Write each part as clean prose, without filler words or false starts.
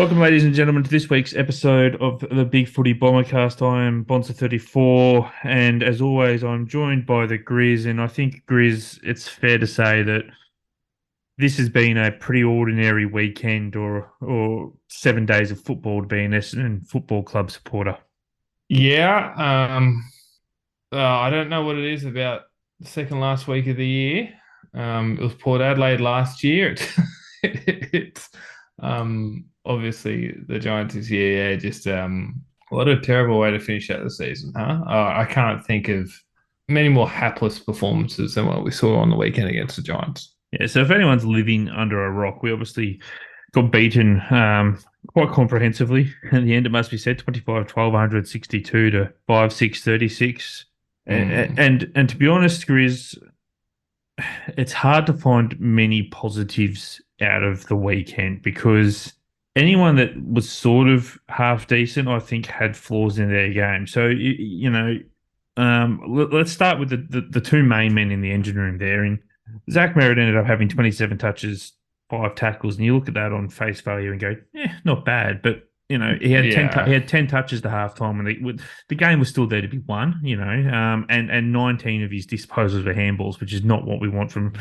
Welcome, ladies and gentlemen, to this week's episode of the BigFooty Bombercast. I am Bonza34, and as always, I'm joined by the Grizz. And I think, Grizz, it's fair to say that this has been a pretty ordinary weekend or 7 days of football to be an Essendon Football Club supporter. Yeah, I don't know what it is about the second last week of the year. It was Port Adelaide last year. It's obviously the Giants this year. Yeah, just what a terrible way to finish out the season, huh? I can't think of many more hapless performances than what we saw on the weekend against the Giants. Yeah, so if anyone's living under a rock, we obviously got beaten quite comprehensively. In the end, it must be said, 25-12, 162 to 5-6, 36. Mm. And to be honest, Grizz, it's hard to find many positives out of the weekend because anyone that was sort of half decent, I think, had flaws in their game. So let's start with the two main men in the engine room there. And Zach Merritt ended up having 27 touches, 5 tackles, and you look at that on face value and go, yeah, not bad. But he had Yeah. he had 10 touches to halftime, and the game was still there to be won. And 19 of his disposals were handballs, which is not what we want from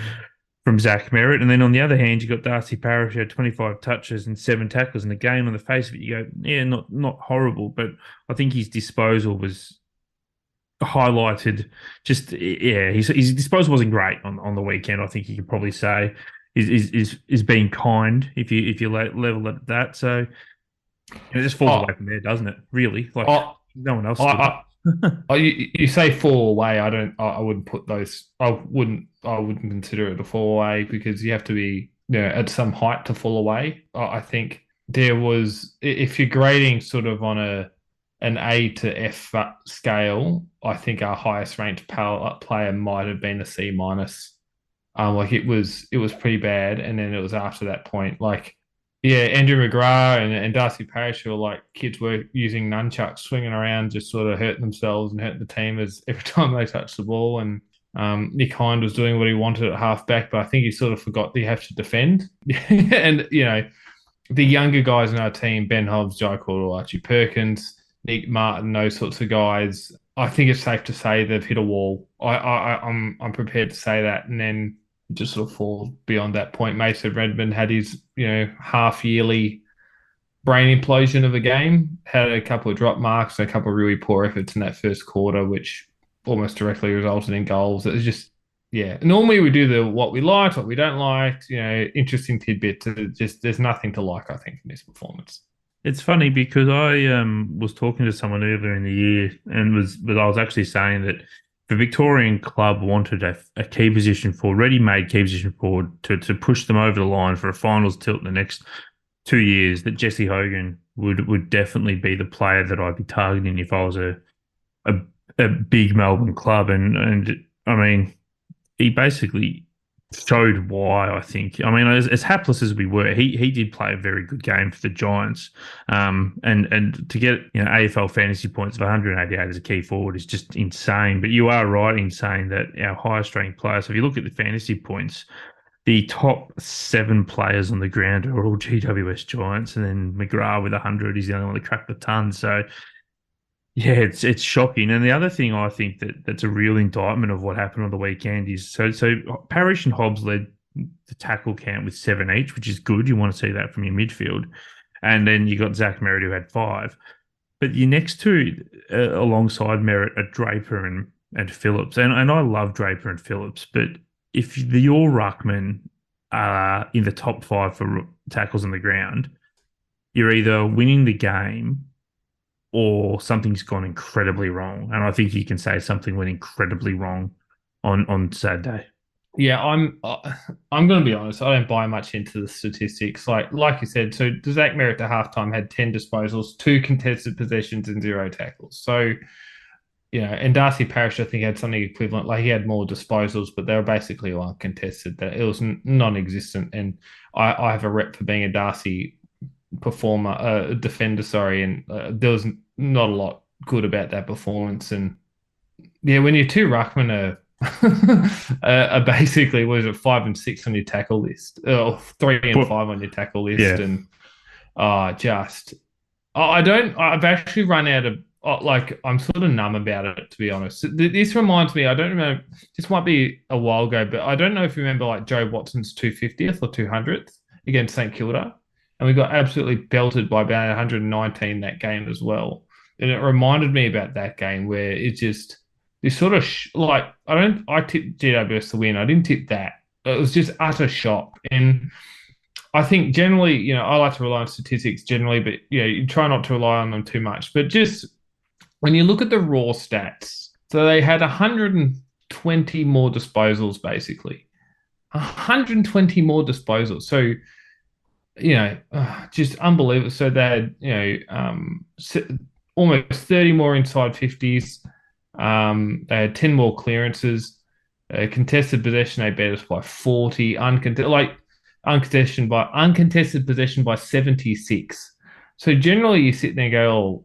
Zach Merritt. And then on the other hand, you got Darcy Parish, who had 25 touches and 7 tackles in the game. On the face of it, you go, yeah, not horrible, but I think his disposal was highlighted. Just yeah, his disposal wasn't great on the weekend. I think you could probably say is being kind if you level it at that. So it just falls away Oh, from there, doesn't it? Really, like oh, no one else I, stood I, up. Oh, you say fall away. I don't. I wouldn't put those. I wouldn't consider it a fall away because you have to be, at some height to fall away. I think there was, if you're grading sort of on an A to F scale, I think our highest ranked player might have been a C minus. Like it was pretty bad, and then it was after that point, like yeah, Andrew McGrath and Darcy Parish were like kids were using nunchucks, swinging around, just sort of hurting themselves and hurting the team as every time they touched the ball. And Nick Hind was doing what he wanted at halfback, but I think he sort of forgot that you have to defend. And the younger guys in our team, Ben Hobbs, Jai Cordell, Archie Perkins, Nick Martin, those sorts of guys. I think it's safe to say they've hit a wall. I'm prepared to say that, and then just sort of fall beyond that point. Mason Redmond had his, half yearly brain implosion of a game, had a couple of drop marks, a couple of really poor efforts in that first quarter, which almost directly resulted in goals. It was just, yeah. Normally we do the what we liked, what we don't like, interesting tidbits. Just there's nothing to like, I think, in this performance. It's funny because I was talking to someone earlier in the year and but I was actually saying that the Victorian club wanted a key position forward, ready-made key position forward to push them over the line for a finals tilt in the next 2 years. That Jesse Hogan would definitely be the player that I'd be targeting if I was a, a big Melbourne club, and I mean he basically showed why. I think. I mean, as hapless as we were, he did play a very good game for the Giants. And to get AFL fantasy points of 188 as a key forward is just insane. But you are right in saying that our highest ranked players. So if you look at the fantasy points, the top 7 players on the ground are all GWS Giants, and then McGrath with 100, he's the only one that cracked the ton. So yeah, it's shocking. And the other thing I think that's a real indictment of what happened on the weekend is so Parrish and Hobbs led the tackle count with 7 each, which is good. You want to see that from your midfield. And then you got Zach Merritt who had 5. But your next two alongside Merritt are Draper and Phillips. And I love Draper and Phillips, but if your ruckman are in the top 5 for tackles on the ground, you're either winning the game or something's gone incredibly wrong. And I think you can say something went incredibly wrong on Saturday. Yeah, I'm going to be honest. I don't buy much into the statistics. Like you said, so Zach Merritt at halftime had 10 disposals, 2 contested possessions, and 0 tackles. So and Darcy Parish I think had something equivalent. Like he had more disposals, but they were basically all uncontested. That it was non-existent. And I have a rep for being a Darcy defender. Sorry, and there was not a lot good about that performance. And yeah, when your two ruckmen are are basically, what is it, 5 and 6 on your tackle list, or 3 and But 5 on your tackle list, yeah, and Just I don't. I've actually run out of like. I'm sort of numb about it, to be honest. This reminds me. I don't remember. This might be a while ago, but I don't know if you remember like Joe Watson's 250th or 200th against St Kilda, and we got absolutely belted by about 119 that game as well. And it reminded me about that game where it's just this sort of like I tipped GWS to win. I didn't tip that. It was just utter shock. And I think generally, I like to rely on statistics generally, but you try not to rely on them too much. But just when you look at the raw stats, so they had 120 more disposals, basically. 120 more disposals. So, just unbelievable. So they had, almost 30 more inside 50s. They had 10 more clearances. Contested possession, they beat us by 40. Uncontested possession by 76. So generally you sit there and go, oh,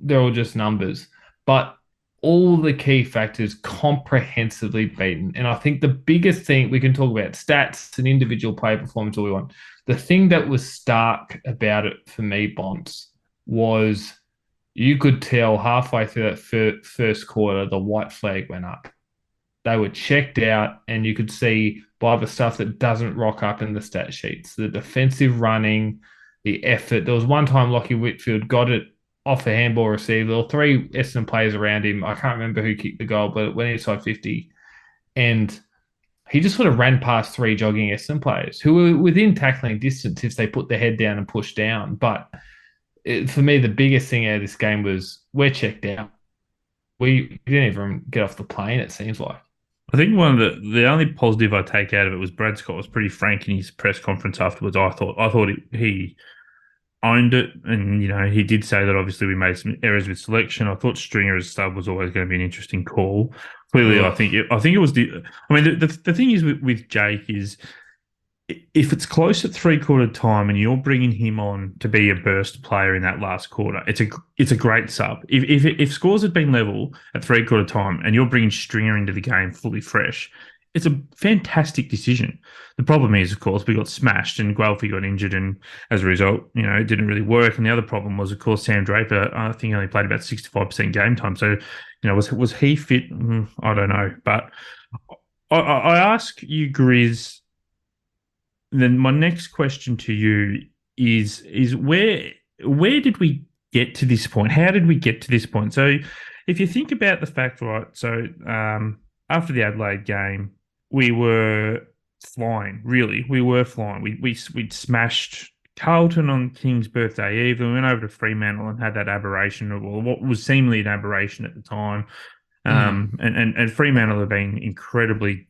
they're all just numbers. But all the key factors comprehensively beaten. And I think the biggest thing we can talk about stats and individual player performance all we want. The thing that was stark about it for me, Bonds, was you could tell halfway through that first quarter, the white flag went up. They were checked out, and you could see by the stuff that doesn't rock up in the stat sheets, the defensive running, the effort. There was one time Lockie Whitfield got it off a handball receiver. There were three Essendon players around him. I can't remember who kicked the goal, but it went inside 50. And he just sort of ran past three jogging Essendon players who were within tackling distance if they put their head down and pushed down. But for me, the biggest thing out of this game was we're checked out. We didn't even get off the plane, it seems like. I think one of the only positive I take out of it was Brad Scott was pretty frank in his press conference afterwards. I thought he owned it, and he did say that obviously we made some errors with selection. I thought Stringer as sub was always going to be an interesting call. Clearly, I think it was the. I mean, the thing is with Jake is if it's close at 3/4 time and you're bringing him on to be a burst player in that last quarter, it's a great sub. If scores had been level at 3/4 time and you're bringing Stringer into the game fully fresh, it's a fantastic decision. The problem is, of course, we got smashed and Guelphy got injured, and as a result, it didn't really work. And the other problem was, of course, Sam Draper, I think, only played about 65% game time. So, was he fit? I don't know. But I ask you, Grizz. Then my next question to you is where did we get to this point? How did we get to this point? So if you think about the fact, right, so after the Adelaide game, we were flying, really. We were flying. We'd smashed Carlton on King's birthday eve. We went over to Fremantle and had that aberration, or what was seemingly an aberration at the time. And Fremantle have been incredibly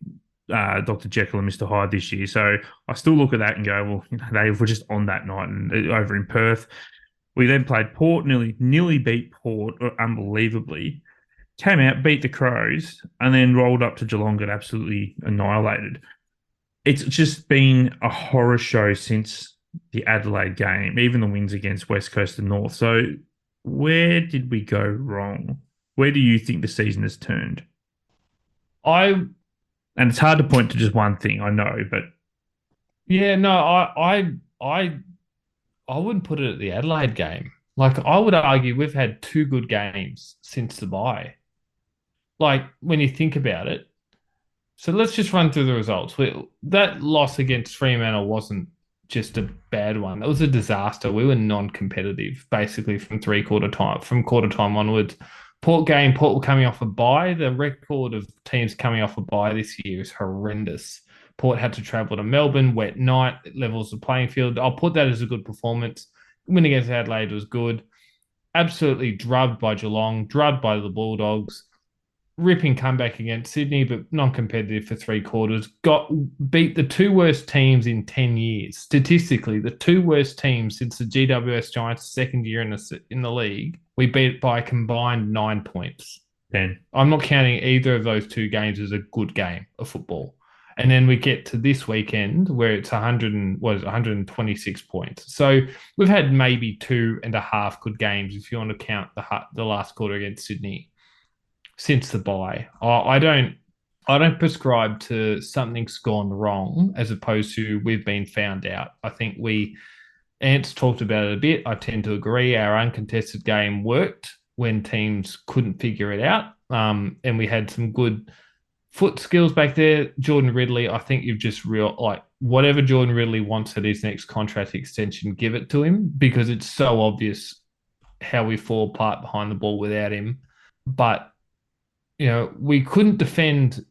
Dr. Jekyll and Mr. Hyde this year. So I still look at that and go, well, they were just on that night and over in Perth. We then played Port, nearly beat Port unbelievably, came out, beat the Crows, and then rolled up to Geelong, got absolutely annihilated. It's just been a horror show since the Adelaide game, even the wins against West Coast and North. So where did we go wrong? Where do you think the season has turned? And it's hard to point to just one thing, I know, but yeah, no, I wouldn't put it at the Adelaide game. Like, I would argue we've had two good games since the bye. Like, when you think about it. So let's just run through the results. That loss against Fremantle wasn't just a bad one. It was a disaster. We were non-competitive, basically, from quarter time onwards. Port were coming off a bye. The record of teams coming off a bye this year is horrendous. Port had to travel to Melbourne, wet night, levels the playing field. I'll put that as a good performance. Win against Adelaide was good. Absolutely drubbed by Geelong, drubbed by the Bulldogs. Ripping comeback against Sydney, but non-competitive for 3/4. Beat the two worst teams in 10 years. Statistically, the two worst teams since the GWS Giants' second year in the league. We beat by a combined 9 points. 10. I'm not counting either of those two games as a good game of football. And then we get to this weekend where it's 126 points. So we've had maybe 2.5 good games if you want to count the last quarter against Sydney since the bye. I don't prescribe to something's gone wrong as opposed to we've been found out. I think we Ant's talked about it a bit. I tend to agree. Our uncontested game worked when teams couldn't figure it out. And we had some good foot skills back there. Jordan Ridley, I think you've just whatever Jordan Ridley wants at his next contract extension, give it to him because it's so obvious how we fall apart behind the ball without him. But we couldn't defend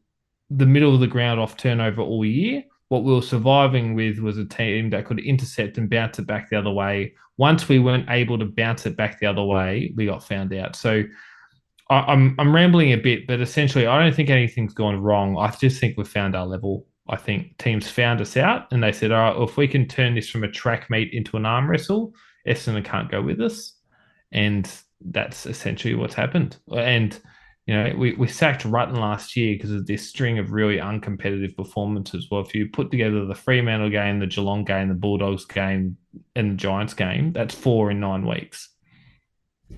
the middle of the ground off turnover all year. What we were surviving with was a team that could intercept and bounce it back the other way. Once we weren't able to bounce it back the other way, we got found out. So I'm rambling a bit, but essentially, I don't think anything's gone wrong. I just think we've found our level. I think teams found us out and they said, all right, well, if we can turn this from a track meet into an arm wrestle, Essendon can't go with us. And that's essentially what's happened. And we sacked Rutten last year because of this string of really uncompetitive performances. Well, if you put together the Fremantle game, the Geelong game, the Bulldogs game, and the Giants game, that's 4 in 9 weeks.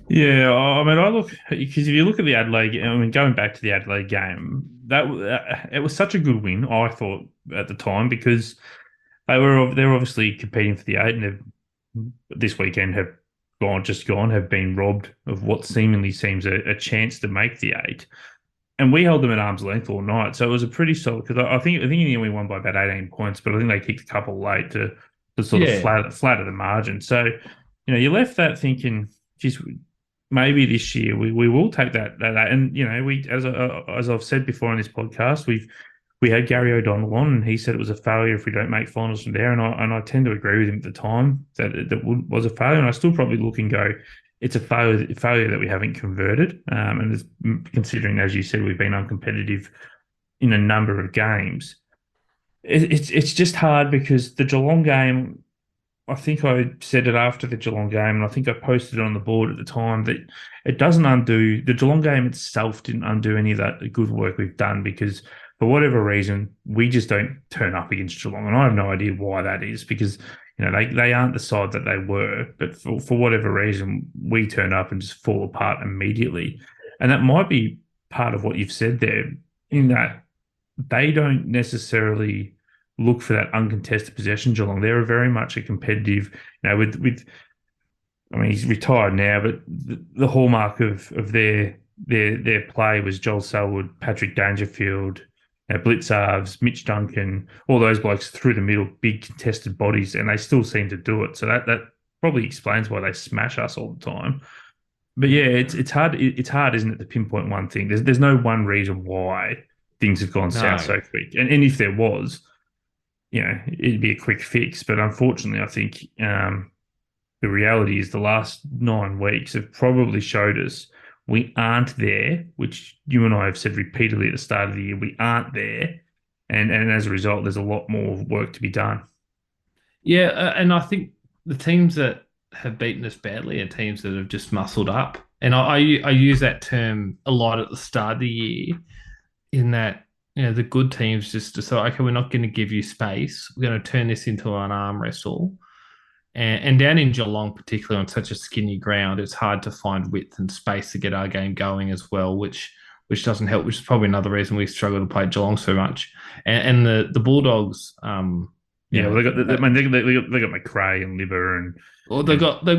Yeah, I mean, I look because if you look at the Adelaide, I mean, going back to the Adelaide game, that it was such a good win. I thought at the time because they're obviously competing for the 8, and this weekend have been robbed of what seemingly seems a chance to make the 8, and we held them at arm's length all night. So it was a pretty solid because I think in the end we won by about 18 points, but I think they kicked a couple late to sort of flatter the margin. So you left that thinking, geez, maybe this year we will take that, and we as I've said before on this podcast, we had Gary O'Donnell on, and he said it was a failure if we don't make finals from there, and I tend to agree with him at the time that was a failure, and I still probably look and go, it's a failure that we haven't converted, and considering, as you said, we've been uncompetitive in a number of games. It's just hard because the Geelong game, I think I said it after the Geelong game, and I think I posted it on the board at the time, that it doesn't undo the Geelong game itself. Didn't undo any of that good work we've done because for whatever reason we just don't turn up against Geelong, and I have no idea why that is because they aren't the side that they were, but for whatever reason we turn up and just fall apart immediately, and that might be part of what you've said there in that they don't necessarily look for that uncontested possession. Geelong, they're very much a competitive. With I mean, he's retired now, but the hallmark of their play was Joel Selwood, Patrick Dangerfield, Blitzarves, Mitch Duncan, all those blokes through the middle, big contested bodies, and they still seem to do it. So that probably explains why they smash us all the time. But yeah, it's hard. It's hard, isn't it, to pinpoint one thing? There's no one reason why things have gone south so quick, and if there was, it'd be a quick fix. But unfortunately, I think the reality is the last 9 weeks have probably showed us we aren't there, which you and I have said repeatedly at the start of the year. We aren't there. And as a result, there's a lot more work to be done. Yeah, and I think the teams that have beaten us badly are teams that have just muscled up. And I use that term a lot at the start of the year in that the good teams just decide, okay, we're not going to give you space. We're going to turn this into an arm wrestle. And down in Geelong, particularly on such a skinny ground, it's hard to find width and space to get our game going as well, which doesn't help, which is probably another reason we struggle to play Geelong so much. And the Bulldogs, they got McRae and Libber and they've got the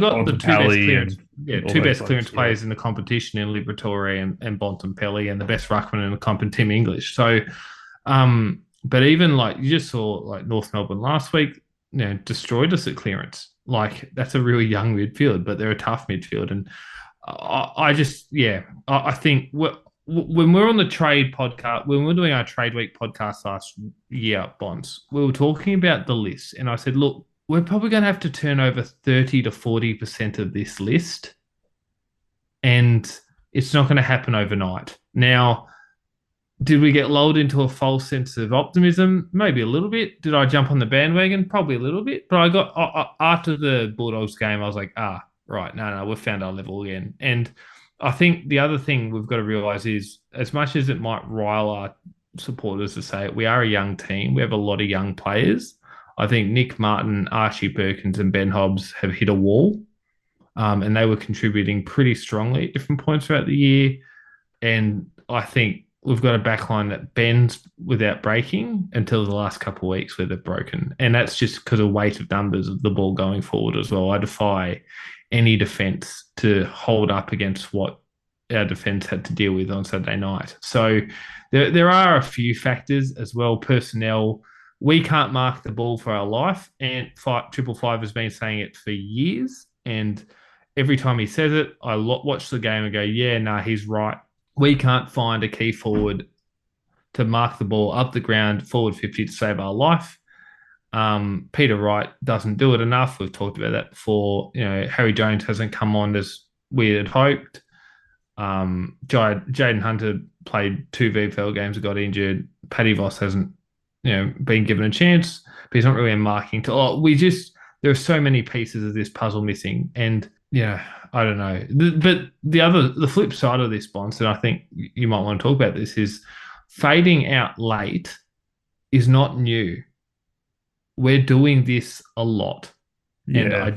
two best clearance yeah. players in the competition in Liberatore and Bontempelli, and the best ruckman in the comp in Tim English. So, but even you just saw North Melbourne last week, destroyed us at clearance. That's a really young midfield, but they're a tough midfield. And I think when we're on the trade podcast, when we're doing our trade week podcast last year, Bonds, we were talking about the list, and I said, look, we're probably going to have to turn over 30 to 40% of this list, and it's not going to happen overnight. Now, did we get lulled into a false sense of optimism? Maybe a little bit. Did I jump on the bandwagon? Probably a little bit. But I got after the Bulldogs game, I was like, right, no, we've found our level again. And I think the other thing we've got to realise is, as much as it might rile our supporters to say it, we are a young team. We have a lot of young players. I think Nick Martin, Archie Perkins, and Ben Hobbs have hit a wall, and they were contributing pretty strongly at different points throughout the year. And I think we've got a backline that bends without breaking until the last couple of weeks where they've broken. And that's just because of weight of numbers of the ball going forward as well. I defy any defense to hold up against what our defense had to deal with on Saturday night. So there are a few factors as well. Personnel, we can't mark the ball for our life. And 555 has been saying it for years. And every time he says it, I watch the game and go, yeah, no, he's right. We can't find a key forward to mark the ball up the ground, forward 50 to save our life. Peter Wright doesn't do it enough. We've talked about that before. Harry Jones hasn't come on as we had hoped. Jaden Hunter played 2 VFL games and got injured. Paddy Voss hasn't, been given a chance, but he's not really a marking there are so many pieces of this puzzle missing. And, I don't know. But the flip side of this, Bonds, and I think you might want to talk about this, is fading out late is not new. We're doing this a lot. Yeah.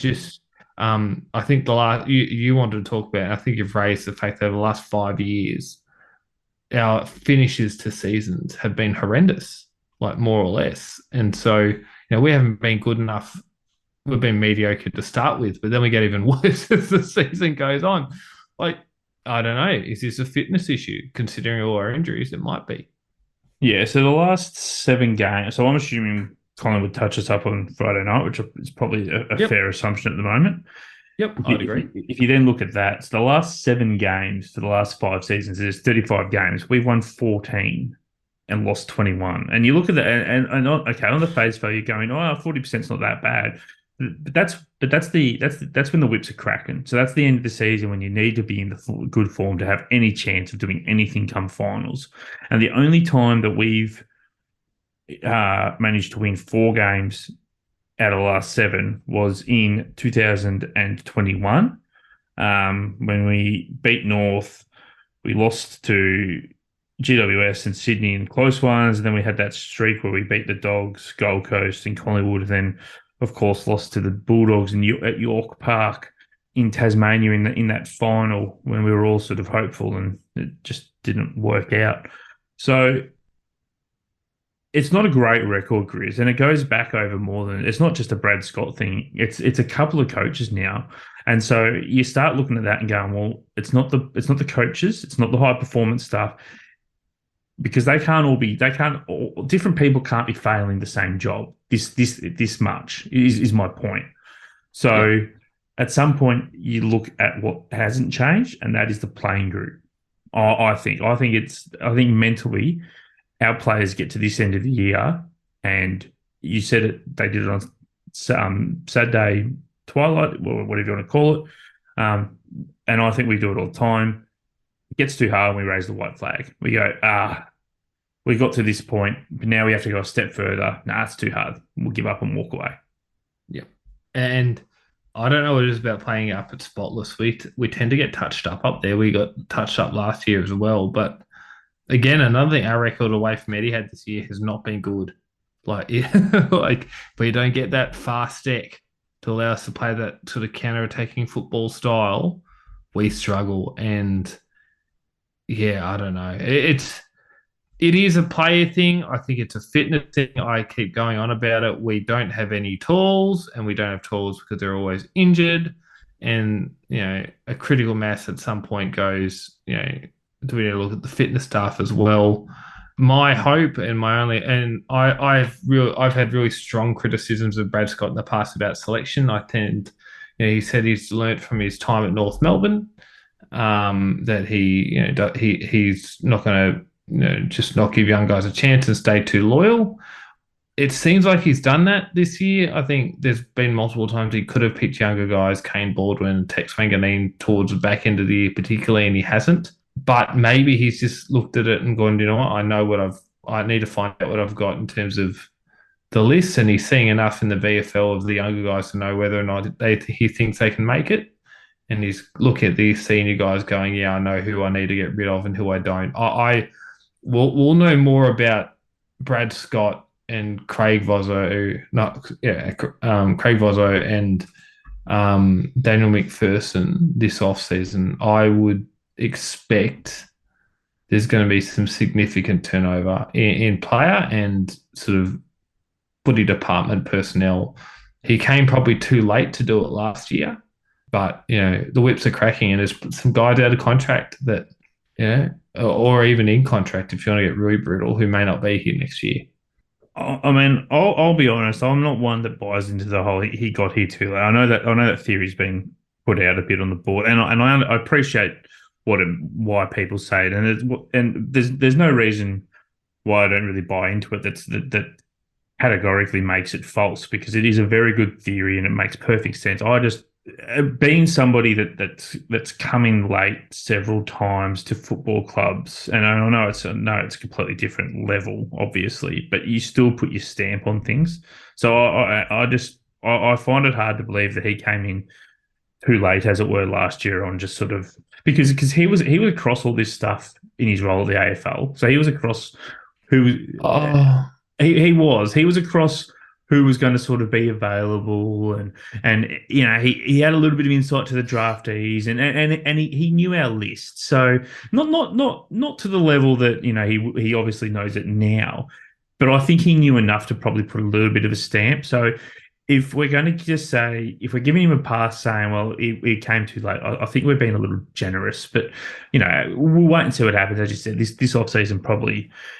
And I think the last, you wanted to talk about, and I think you've raised the fact that over the last 5 years, our finishes to seasons have been horrendous, like more or less. And so, we haven't been good enough. We've been mediocre to start with, but then we get even worse as the season goes on. Like, I don't know. Is this a fitness issue? Considering all our injuries, it might be. Yeah, so the last 7 games, so I'm assuming Colin would touch us up on Friday night, which is probably a fair assumption at the moment. Yep, I'd agree. If you then look at that, so the last 7 games for the last 5 seasons, there's 35 games. We've won 14 and lost 21. And you look at that, and on the face value, you're going, 40% is not that bad. But that's when the whips are cracking. So that's the end of the season when you need to be in the good form to have any chance of doing anything come finals. And the only time that we've managed to win 4 games out of the last 7 was in 2021 when we beat North. We lost to GWS and Sydney in close ones, and then we had that streak where we beat the Dogs, Gold Coast, and Collingwood, and then of course lost to the Bulldogs at York Park in Tasmania in that final when we were all sort of hopeful, and it just didn't work out. So it's not a great record, Grizz, and it goes back over more than, it's not just a Brad Scott thing. It's a couple of coaches now. And so you start looking at that and going, well, it's not the coaches, it's not the high performance stuff, because different people can't be failing the same job this much is my point. So at some point you look at what hasn't changed, and that is the playing group. I think mentally our players get to this end of the year, and you said it, they did it on Saturday twilight, or whatever you want to call it. And I think we do it all the time. It gets too hard and we raise the white flag. We go, we got to this point, but now we have to go a step further. Nah, it's too hard. We'll give up and walk away. Yep. And I don't know what it is about playing up at Spotless. We tend to get touched up there. We got touched up last year as well. But again, another thing, our record away from Etihad this year has not been good. But you don't get that fast deck to allow us to play that sort of counter-attacking football style. We struggle. And yeah, I don't know. It is a player thing. I think it's a fitness thing. I keep going on about it. We don't have any tools, and we don't have tools because they're always injured. And, a critical mass at some point goes, do we need to look at the fitness stuff as well? My hope and I've had really strong criticisms of Brad Scott in the past about selection. He said he's learnt from his time at North Melbourne that he's not going to just not give young guys a chance and stay too loyal. It seems like he's done that this year. I think there's been multiple times he could have picked younger guys, Kane Baldwin, Tex Wanganeen, towards the back end of the year particularly, and he hasn't. But maybe he's just looked at it and gone, you know what, I need to find out what I've got in terms of the list, and he's seeing enough in the VFL of the younger guys to know whether or not he thinks they can make it. And he's looking at these senior guys going, yeah, I know who I need to get rid of and who I don't. We'll know more about Brad Scott and Craig Vozzo and Daniel McPherson this offseason. I would expect there's going to be some significant turnover in player and sort of footy department personnel. He came probably too late to do it last year, but the whips are cracking, and there's some guys out of contract that or even in contract if you want to get really brutal, who may not be here next year. I mean, I'll be honest. I'm not one that buys into the whole he got here too late. I know that theory's been put out a bit on the board, and I appreciate why people say it, and there's no reason why I don't really buy into it. That categorically makes it false, because it is a very good theory and it makes perfect sense. I just being somebody that's coming late several times to football clubs, and I know it's a completely different level, obviously, but you still put your stamp on things. So I find it hard to believe that he came in too late, as it were, last year on just sort of because he was across all this stuff in his role at the AFL. So he was across who Oh, he was across who was going to sort of be available, and he had a little bit of insight to the draftees, and he knew our list. So not to the level that he obviously knows it now, but I think he knew enough to probably put a little bit of a stamp. So if we're going to just say, if we're giving him a pass saying, well, it came too late, I think we're being a little generous. But, we'll wait and see what happens. As you said, this off-season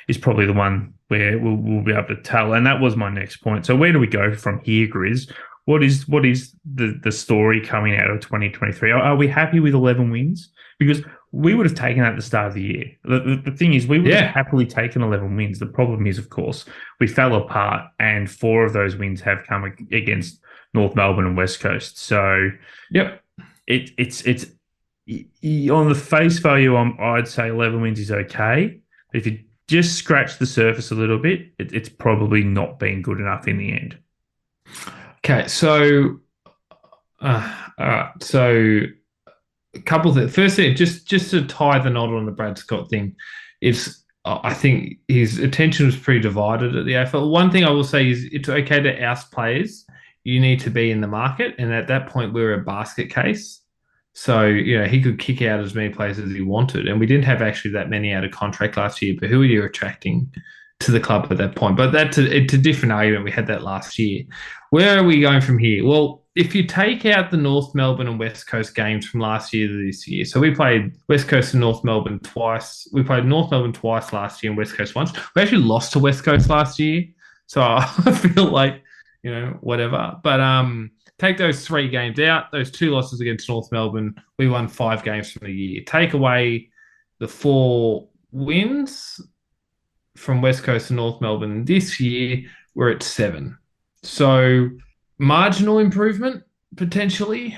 is probably the one where we'll be able to tell. And that was my next point. So where do we go from here, Grizz? What is the story coming out of 2023? Are we happy with 11 wins? Because we would have taken that at the start of the year. The thing is, we would have happily taken 11 wins. The problem is, of course, we fell apart, and 4 of those wins have come against North Melbourne and West Coast. So, yep, it's on the face value, I'd say 11 wins is okay. But if you just scratch the surface a little bit, it's probably not been good enough in the end. Okay, so all right, so a couple of things. Firstly, just to tie the knot on the Brad Scott thing, I think his attention was pretty divided at the AFL. One thing I will say is it's okay to oust players. You need to be in the market, and at that point, we were a basket case. So he could kick out as many players as he wanted, and we didn't have actually that many out of contract last year. But who are you attracting to the club at that point? But it's a different argument. We had that last year. Where are we going from here? Well, if you take out the North Melbourne and West Coast games from last year to this year, so we played West Coast and North Melbourne twice. We played North Melbourne twice last year and West Coast once. We actually lost to West Coast last year. So I feel like, whatever. But take those 3 games out, those 2 losses against North Melbourne, we won 5 games from the year. Take away the 4 wins from West Coast and North Melbourne this year, we're at 7. So marginal improvement potentially.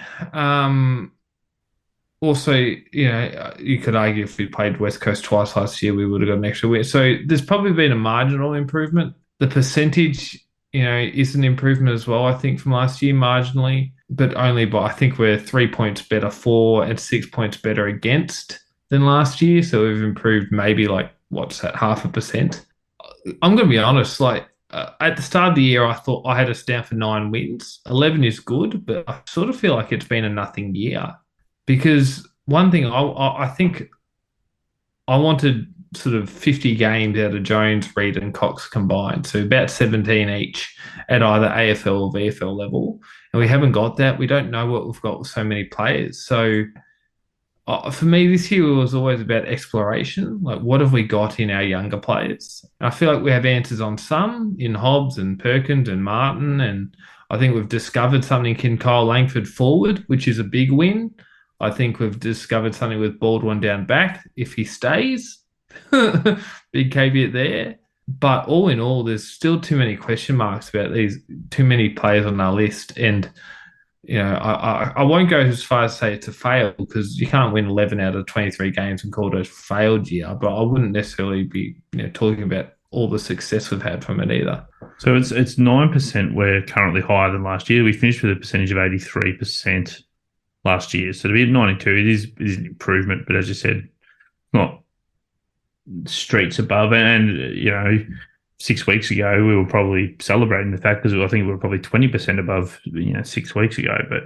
Also, you could argue if we played West Coast twice last year, we would have got an extra win. So there's probably been a marginal improvement. The percentage, is an improvement as well, I think, from last year marginally, but only by, I think we're 3 points better for and 6 points better against than last year. So we've improved maybe what's that, 0.5%. I'm going to be honest, at the start of the year, I thought I had us down for 9 wins. 11 is good, but I sort of feel like it's been a nothing year. Because one thing I think I wanted sort of 50 games out of Jones, Reid, and Cox combined. So about 17 each at either AFL or VFL level. And we haven't got that. We don't know what we've got with so many players. So for me, this year was always about exploration. What have we got in our younger players? I feel like we have answers on some in Hobbs and Perkins and Martin. And I think we've discovered something in Kyle Langford forward, which is a big win. I think we've discovered something with Baldwin down back if he stays. Big caveat there. But all in all, there's still too many question marks about these, too many players on our list. And I won't go as far as say it's a fail, because you can't win 11 out of 23 games and call it a failed year. But I wouldn't necessarily be talking about all the success we've had from it either. So it's 9%. We're currently higher than last year. We finished with a percentage of 83% last year. So to be at 92, it is an improvement. But as you said, not streets above. And 6 weeks ago, we were probably celebrating the fact, because I think we were probably 20% above 6 weeks ago. But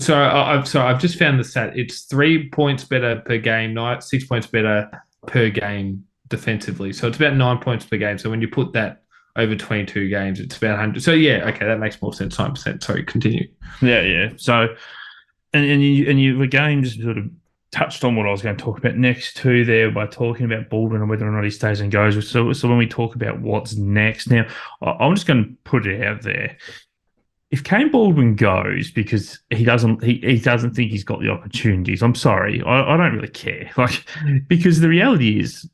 so I've just found the stat. It's 3 points better per game night, 6 points better per game defensively. So it's about 9 points per game. So when you put that over 22 games, it's about 100. So yeah, okay, that makes more sense. 9%. Sorry, continue. Yeah. So, and you again just sort of touched on what I was going to talk about next too there by talking about Baldwin and whether or not he stays and goes. So when we talk about what's next now, I'm just going to put it out there. If Kane Baldwin goes because he doesn't think he's got the opportunities, I'm sorry, I don't really care. Like, because the reality is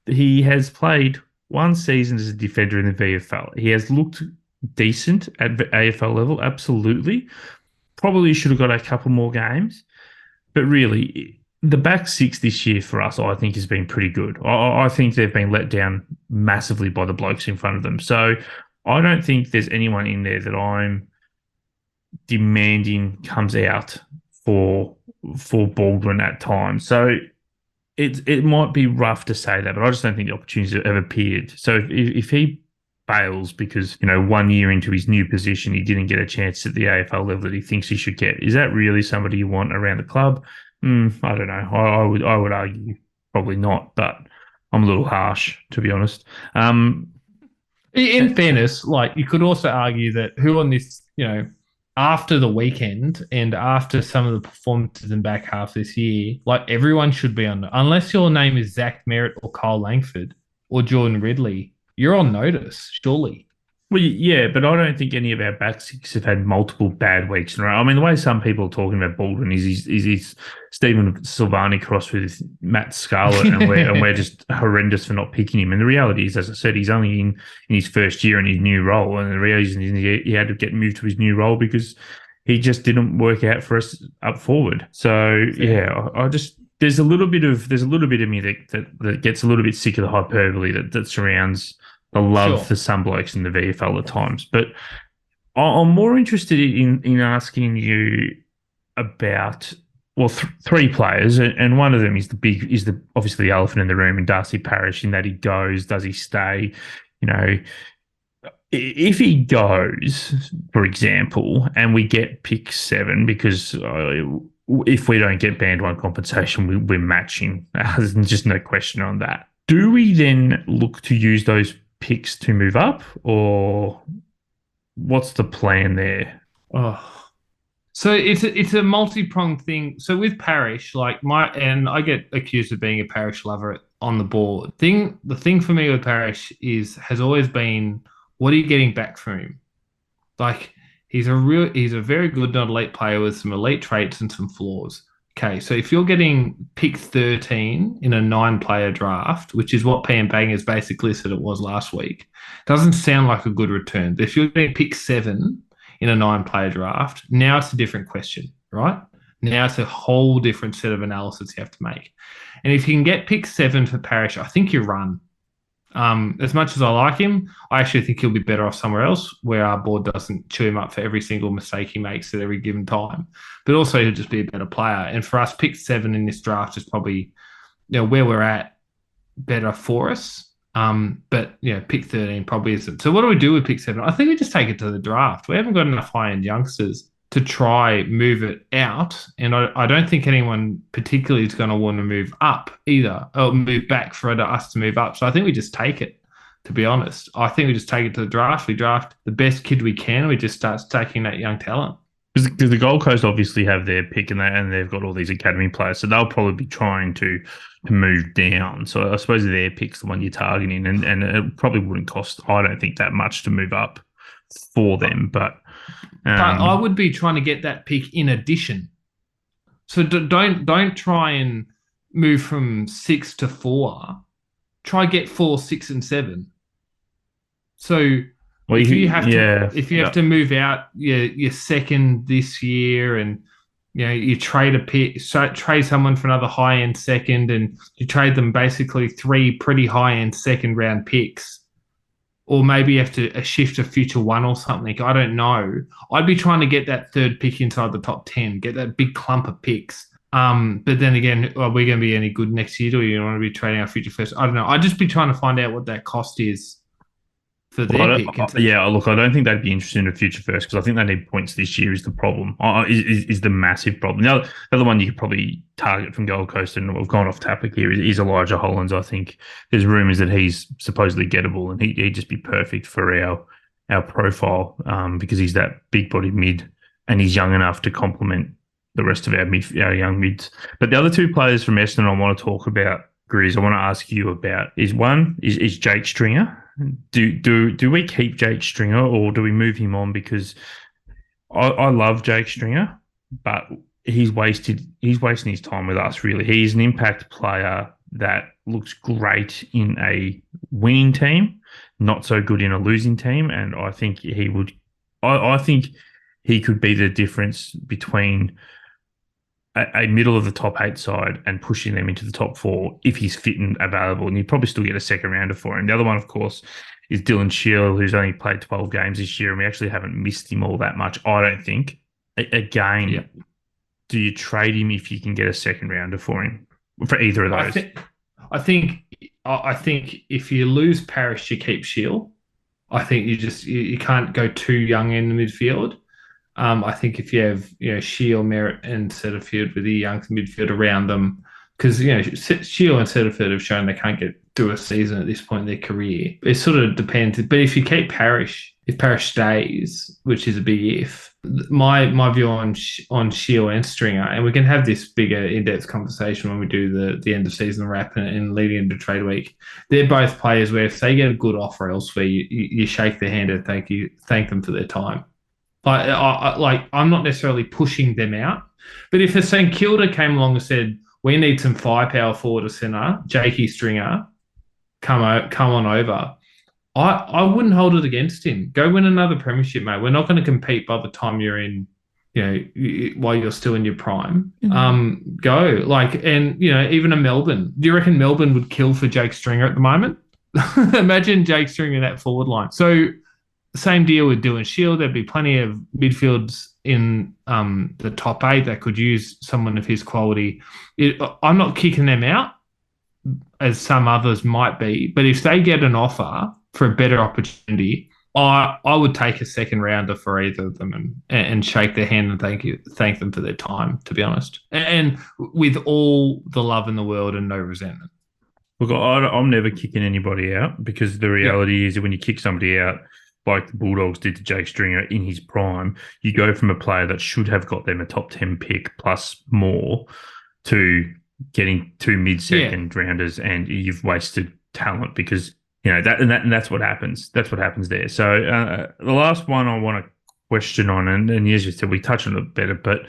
he has played one season as a defender in the VFL. He has looked decent at AFL level, absolutely. Probably should have got a couple more games, but really, the back six this year for us, I think, has been pretty good. I think they've been let down massively by the blokes in front of them. So I don't think there's anyone in there that I'm demanding comes out for Baldwin at times. So it might be rough to say that, but I just don't think the opportunities have appeared. So if he fails because 1 year into his new position he didn't get a chance at the AFL level that he thinks he should get, is that really somebody you want around the club? I don't know. I would argue probably not, but I'm a little harsh, to be honest. In fairness, like, you could also argue that who on this, after the weekend and after some of the performances in back half this year, like, everyone should be on, unless your name is Zach Merritt or Kyle Langford or Jordan Ridley, you're on notice, surely. Well, yeah, but I don't think any of our back six have had multiple bad weeks in a row. I mean, the way some people are talking about Baldwin is he's Stephen Silvani crossed with Matt Scarlett, and we're just horrendous for not picking him. And the reality is, as I said, he's only in his first year in his new role, and the reason is he had to get moved to his new role because he just didn't work out for us up forward. So yeah, I just there's a little bit of me that gets a little bit sick of the hyperbole that surrounds the love for some blokes in the VFL at times. But I'm more interested in asking you about, well, three players, and one of them is obviously the elephant in the room, and Darcy Parish, in that he goes, does he stay? If he goes, for example, and we get pick 7, because if we don't get band 1 compensation, we're matching. There's just no question on that. Do we then look to use those picks to move up, or what's the plan there? So it's a multi-pronged thing. So with Parish, and I get accused of being a Parish lover on the board. The thing for me with Parish has always been, what are you getting back from him? Like, he's a very good, not elite player with some elite traits and some flaws. Okay, so if you're getting pick 13 in a 9-player draft, which is what PM Bangers basically said it was last week, doesn't sound like a good return. But if you're getting pick 7 in a 9-player draft, now it's a different question, right? Now it's a whole different set of analysis you have to make. And if you can get pick 7 for Parish, I think you run. As much as I like him, I actually think he'll be better off somewhere else where our board doesn't chew him up for every single mistake he makes at every given time. But also, he'll just be a better player. And for us, pick 7 in this draft is probably, where we're at, better for us. But pick 13 probably isn't. So what do we do with pick 7? I think we just take it to the draft. We haven't got enough high-end youngsters to try move it out. And I don't think anyone particularly is going to want to move up either, or move back for us to move up. So I think we just take it, to be honest. I think we just take it to the draft. We draft the best kid we can. We just start taking that young talent. Because the Gold Coast obviously have their pick, and they've got all these academy players, so they'll probably be trying to move down. So I suppose their pick's the one you're targeting, and it probably wouldn't cost, I don't think, that much to move up for them. But I would be trying to get that pick in addition. So don't try and move from 6 to 4. Try get 4, 6, and 7. So if you have to move out your second this year, and you trade a pick, trade someone for another high end second, and you trade them basically 3 pretty high end second round picks. Or maybe you have to shift a future 1 or something. I don't know. I'd be trying to get that 3rd pick inside the top 10, get that big clump of picks. But then again, are we going to be any good next year? Or you want to be trading our future first? I don't know. I'd just be trying to find out what that cost is for Well, their pick. look, I don't think they'd be interested in a future first because I think they need points this year is the problem. Is the massive problem. Now, the other one you could probably target from Gold Coast, and we've gone off topic here, is Elijah Hollands. I think there's rumours that he's supposedly gettable and he'd just be perfect for our profile because he's that big-bodied mid and he's young enough to complement the rest of our young mids. But the other two players from Essendon I want to talk about, Grizz, I want to ask you about is Jake Stringer. Do we keep Jake Stringer or do we move him on? Because I love Jake Stringer, but he's wasting his time with us, really. He's an impact player that looks great in a winning team, not so good in a losing team, and I think he would. I think he could be the difference between a middle of the top 8 side and pushing them into the top 4 if he's fit and available, and you'd probably still get a second rounder for him. The other one, of course, is Dylan Shield, who's only played 12 games this year, and we actually haven't missed him all that much, I don't think. Again, do you trade him if you can get a second rounder for him, for either of those? I think if you lose Parrish, you keep Shield. I think you can't go too young in the midfield. I think if you have Shield, Merritt, and Setterfield with a young midfield around them, because Shield and Setterfield have shown they can't get through a season at this point in their career. It sort of depends. But if you keep Parrish, if Parrish stays, which is a big if, my view on Shield and Stringer, and we can have this bigger in-depth conversation when we do the end of season wrap and leading into trade week. They're both players where if they get a good offer elsewhere, you shake their hand and thank them for their time. I'm not necessarily pushing them out, but if a St Kilda came along and said, we need some firepower forward to centre, Jakey Stringer, come on over, I wouldn't hold it against him. Go win another premiership, mate. We're not going to compete by the time you're in, while you're still in your prime. Mm-hmm. Even a Melbourne. Do you reckon Melbourne would kill for Jake Stringer at the moment? Imagine Jake Stringer in that forward line. So, same deal with Dylan Shield. There'd be plenty of midfields in the top 8 that could use someone of his quality. I'm not kicking them out, as some others might be, but if they get an offer for a better opportunity, I would take a second rounder for either of them and shake their hand and thank them for their time, to be honest. And with all the love in the world and no resentment. Look, I'm never kicking anybody out because the reality is that when you kick somebody out, like the Bulldogs did to Jake Stringer in his prime, you go from a player that should have got them a top 10 pick plus more to getting 2 mid-second rounders, and you've wasted talent because that's what happens. That's what happens there. So the last one I want to question on, and as you said, we touched on it better, but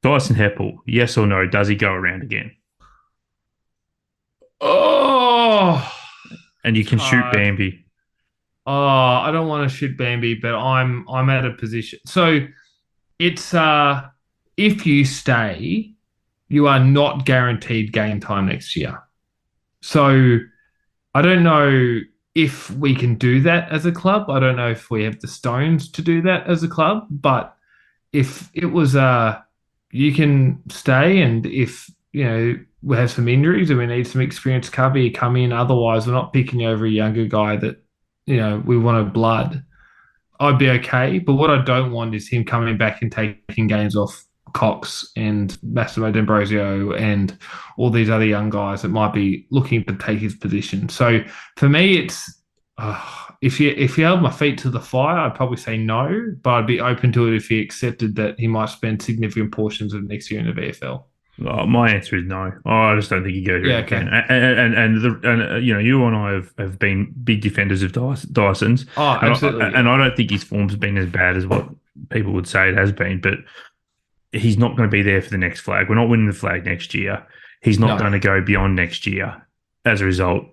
Dyson Heppel, yes or no, does he go around again? Oh, and you can shoot Bambi. Oh, I don't want to shoot Bambi, but I'm at a position. So it's if you stay, you are not guaranteed game time next year. So I don't know if we can do that as a club. I don't know if we have the stones to do that as a club. But if it was you can stay, and if we have some injuries and we need some experienced cover, you come in. Otherwise, we're not picking over a younger guy that we want a blood, I'd be okay. But what I don't want is him coming back and taking games off Cox and Massimo D'Ambrosio and all these other young guys that might be looking to take his position. So for me, it's if you held my feet to the fire, I'd probably say no, but I'd be open to it if he accepted that he might spend significant portions of next year in the VFL. My answer is no. I just don't think he goes around again. And you and I have been big defenders of Dyson's. Oh, absolutely. And I don't think his form's been as bad as what people would say it has been, but he's not going to be there for the next flag. We're not winning the flag next year. He's not going to go beyond next year. As a result,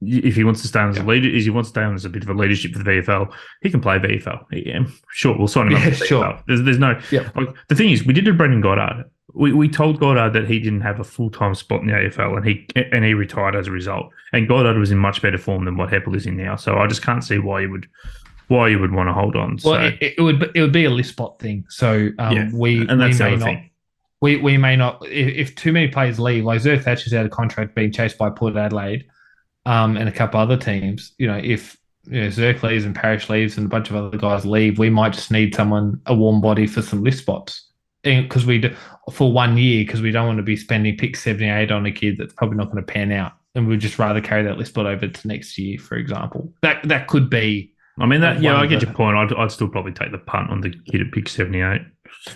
if he wants to stay on as a leader, he wants to stay on as a bit of a leadership for the VFL, he can play VFL. Yeah, sure, we'll sign him up for VFL. There's no... Yep. The thing is, we did it to Brendan Goddard. We told Goddard that he didn't have a full-time spot in the AFL, and he retired as a result. And Goddard was in much better form than what Heppel is in now. So I just can't see why you would want to hold on. Well, so, it would be a list spot thing. So we may not. If too many players leave, like Zer Thatcher's out of contract being chased by Port Adelaide, and a couple other teams, if Zerk leaves and Parrish leaves and a bunch of other guys leave, we might just need a warm body for some list spots. Because for 1 year, because we don't want to be spending pick 78 on a kid that's probably not going to pan out. And we'd just rather carry that list spot over to next year, for example. That could be. I mean, I get your point. I'd still probably take the punt on the kid at pick 78.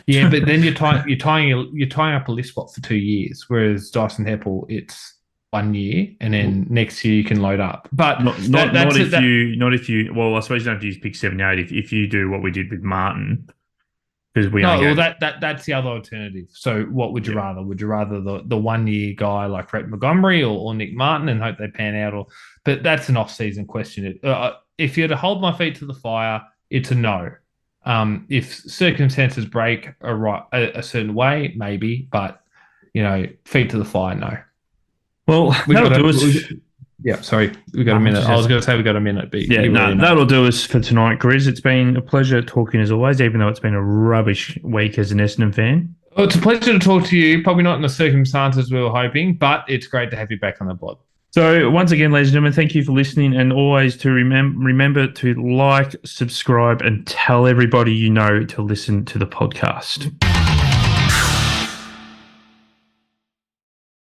Yeah, but then you're tying up a list spot for 2 years, whereas Dyson Heppel, it's 1 year, and then next year you can load up. But not if you. Well, I suppose you don't have to use pick 78 if you do what we did with Martin. Because that's the other alternative. So, what would you rather? Would you rather the 1 year guy like Rhett Montgomery or Nick Martin and hope they pan out? But that's an off-season question. If you're to hold my feet to the fire, it's a no. If circumstances break a certain way, maybe, but feet to the fire, no. Well, that'll do us. Yeah, sorry, we got a minute. I was going to say we got a minute, but that'll do us for tonight, Grizz. It's been a pleasure talking as always, even though it's been a rubbish week as an Essendon fan. Well, it's a pleasure to talk to you. Probably not in the circumstances we were hoping, but it's great to have you back on the blog. So once again, ladies and gentlemen, thank you for listening, and always to remember to like, subscribe, and tell everybody you know to listen to the podcast.